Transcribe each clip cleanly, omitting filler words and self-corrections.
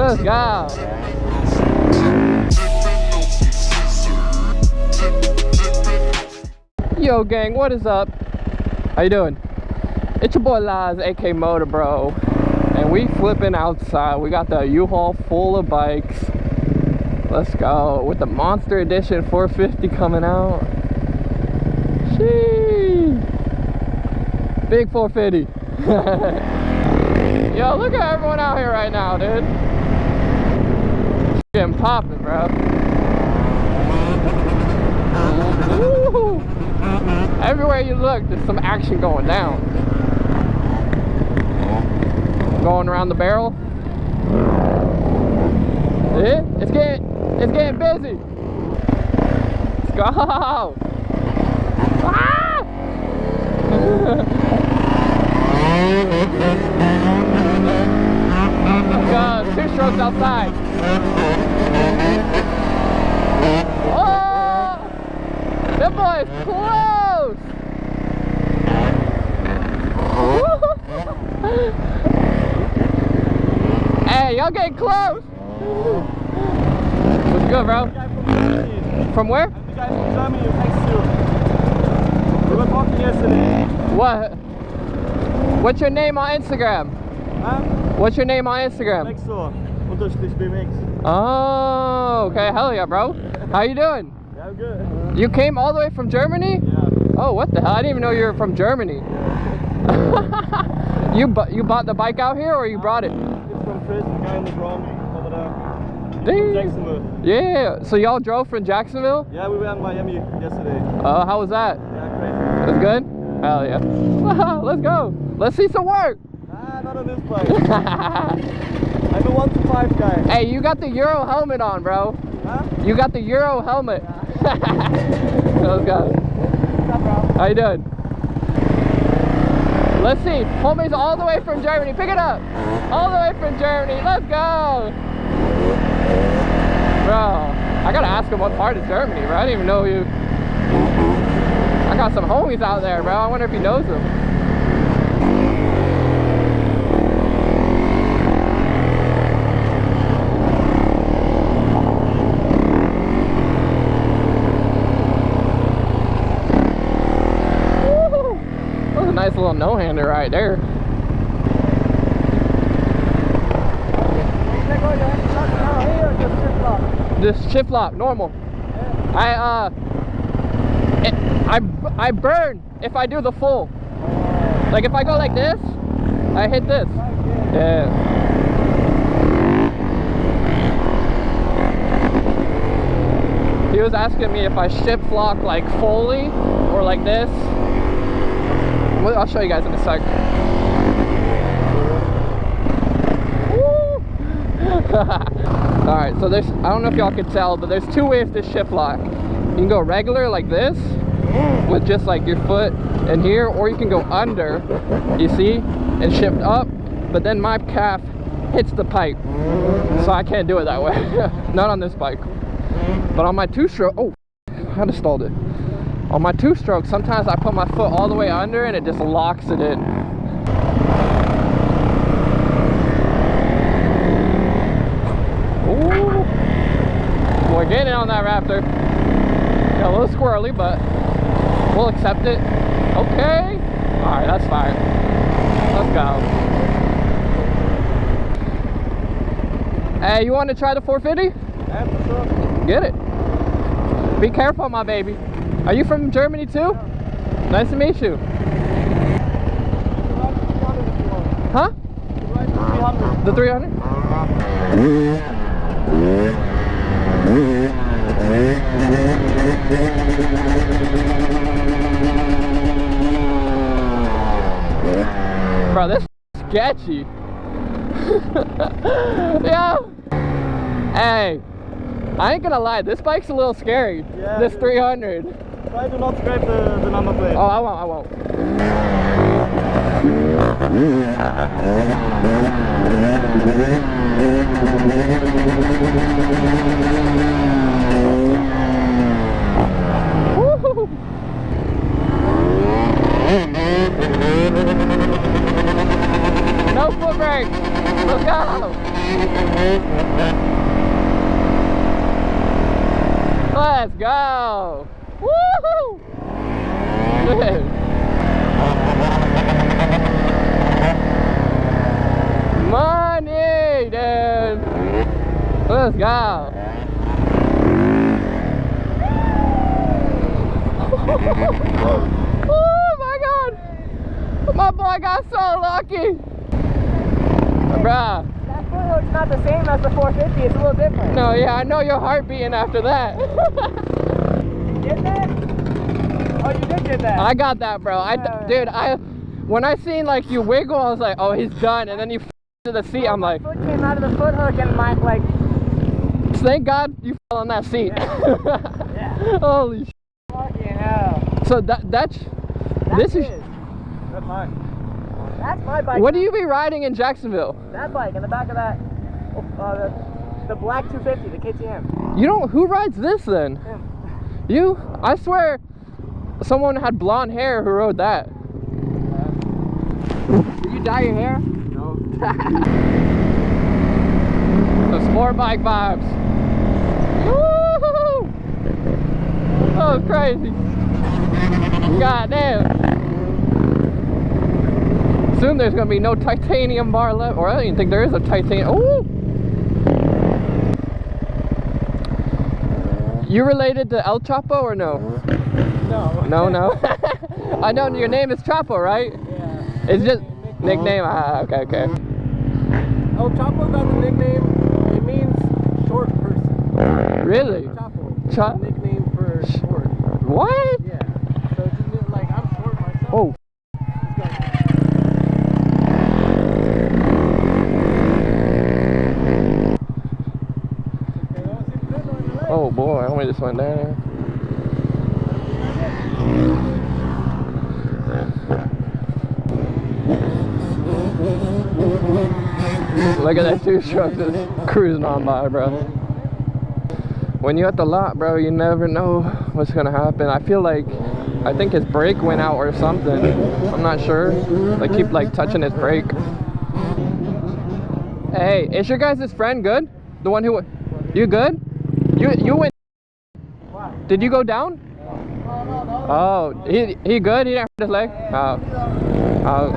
Let's go. Yo gang, what is up? How you doing? It's your boy Laz, aka MotoBroo, and we flipping outside. We got the U-Haul full of bikes. Let's go with the Monster Edition 450 coming out. Sheesh. Big 450. Yo, look at everyone out here right now, dude. Getting popping, bro. Woo. Everywhere you look, there's some action going down. Going around the barrel. Yeah, it's getting busy. Let's go. Ah! Let's go. 2 strokes outside. Oh! That boy's close. Hey, y'all getting close. What's good, bro? From where? The guy from Germany who texted you. We were talking yesterday. What? What's your name on Instagram? Huh? What's your name on Instagram? BMX. Oh, okay. Hell yeah, bro. How you doing? Yeah, I'm good. You came all the way from Germany? Yeah. Oh, what the hell? I didn't even know you were from Germany. You bought the bike out here, or you brought it? It's from Chris, the guy in the drum over there. From Jacksonville. Yeah. So y'all drove from Jacksonville? Yeah, we were in Miami yesterday. How was that? Yeah, great. It was good? Hell yeah. Let's go. Let's see some work. Nah, not on this bike. I'm a 1 to 5 guy. Hey, you got the Euro helmet on, bro. Huh? You got the Euro helmet. Yeah. Let's go. What's up, bro? How you doing? Let's see. Homie's all the way from Germany. Pick it up. All the way from Germany. Let's go. Bro, I gotta ask him what part of Germany, bro. I didn't even know you. I got some homies out there, bro. I wonder if he knows them. That was a nice little no-hander right there. Just shift lock, normal. Yeah. I burn if I do the full. Like if I go like this, I hit this. Yeah. He was asking me if I shift lock like fully or like this. I'll show you guys in a sec. Alright, so there's, I don't know if y'all can tell, but there's 2 ways to shift lock. You can go regular like this, with just like your foot in here, or you can go under, you see, and shift up, but then my calf hits the pipe, so I can't do it that way. Not on this bike. But on my 2-stroke, oh, I just stalled it. On my 2-stroke, sometimes I put my foot all the way under and it just locks it in. Ooh. We're getting on that Raptor. Got a little squirrely, but we'll accept it. Okay. Alright, that's fine. Let's go. Hey, you want to try the 450? Yeah, for sure. Get it. Be careful, my baby. Are you from Germany too? Yeah. Nice to meet you. Huh? The 300? Bro, this is sketchy. Yeah. Hey, I ain't gonna lie, this bike's a little scary. Yeah, this 300. Try to not scrape the number plate. Oh, I won't. Woo-hoo. No foot brake. Let's go. Let's go! Woohoo! Dude. Money, dude! Let's go! Oh my god! My boy got so lucky! Bruh. That foothook's not the same as the 450, it's a little different. No, yeah, I know your heart beating after that. You did that? Oh, you did get that. I got that, bro. Dude, when I seen like you wiggle, I was like, oh, he's done. And then you to the seat, I'm like, my foot came out of the foot hook and my, like... Thank God you fell on that seat. Yeah. Holy shit. Fucking hell. So that's That's mine. That's my bike. What do you be riding in Jacksonville? That bike, in the back of that, the black 250, the KTM. You don't, who rides this then? Him. You? I swear someone had blonde hair who rode that. Did you dye your hair? No. The sport bike vibes. Woo-hoo-hoo! That was crazy. God damn. Soon there's gonna be no titanium bar left, or I don't even think there is a titanium. Oh! You related to El Chapo or no? No. No, no. I know your name is Chapo, right? Yeah. It's just nickname. Ah, okay, okay. El Chapo got the nickname. It means short person. Really? Chapo. Nickname for short. What? Yeah. So it's just like I'm short myself. Oh. Oh boy, I almost just went down. Look at that two-stroke just cruising on by, bro. When you're at the lot, bro, you never know what's gonna happen. I think his brake went out or something. I'm not sure. Like keep like touching his brake. Hey, is your guys' friend good? The one who, you good? You went. What? Did you go down? Oh, he good? He didn't hurt his leg? Oh. Oh.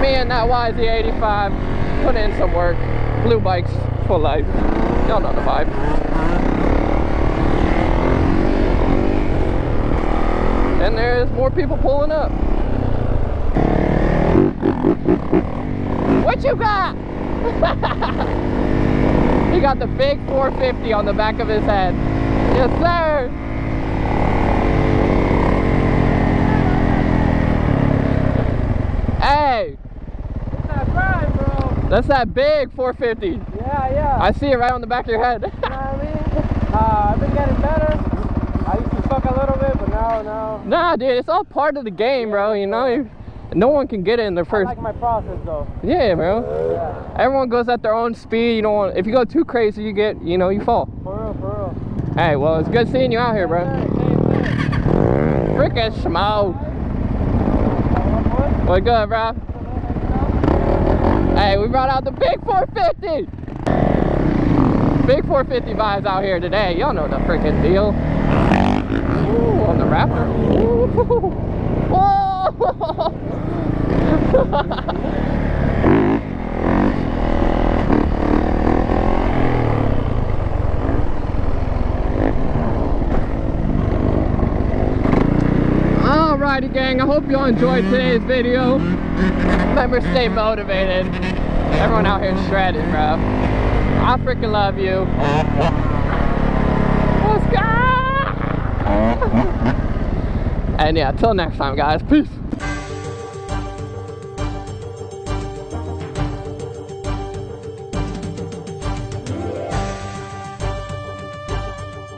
Me and that YZ85 put in some work. Blue bikes for life. Y'all know the vibe. And there's more people pulling up. What you got? He got the big 450 on the back of his head. Yes, sir. Hey. That's right, bro. That's that big 450. Yeah. I see it right on the back of your head. You know what I mean? I've been getting better. I used to suck a little bit, but no. Nah, dude, it's all part of the game, bro. You know, no one can get it in their first. I like my process, though. Yeah, bro. Yeah. Everyone goes at their own speed. You don't want. If you go too crazy, you get. You know, you fall. For real. Hey, well, it's good seeing you out here, bro. Freaking schmo. What good, bro? Hey, we brought out the big 450. Big 450 vibes out here today. Y'all know the freaking deal. Ooh, on the Raptor. Ooh. Whoa! Alrighty, gang. I hope y'all enjoyed today's video. Remember, stay motivated. Everyone out here shredded, bro. I freaking love you. Let's go! And yeah, till next time, guys. Peace.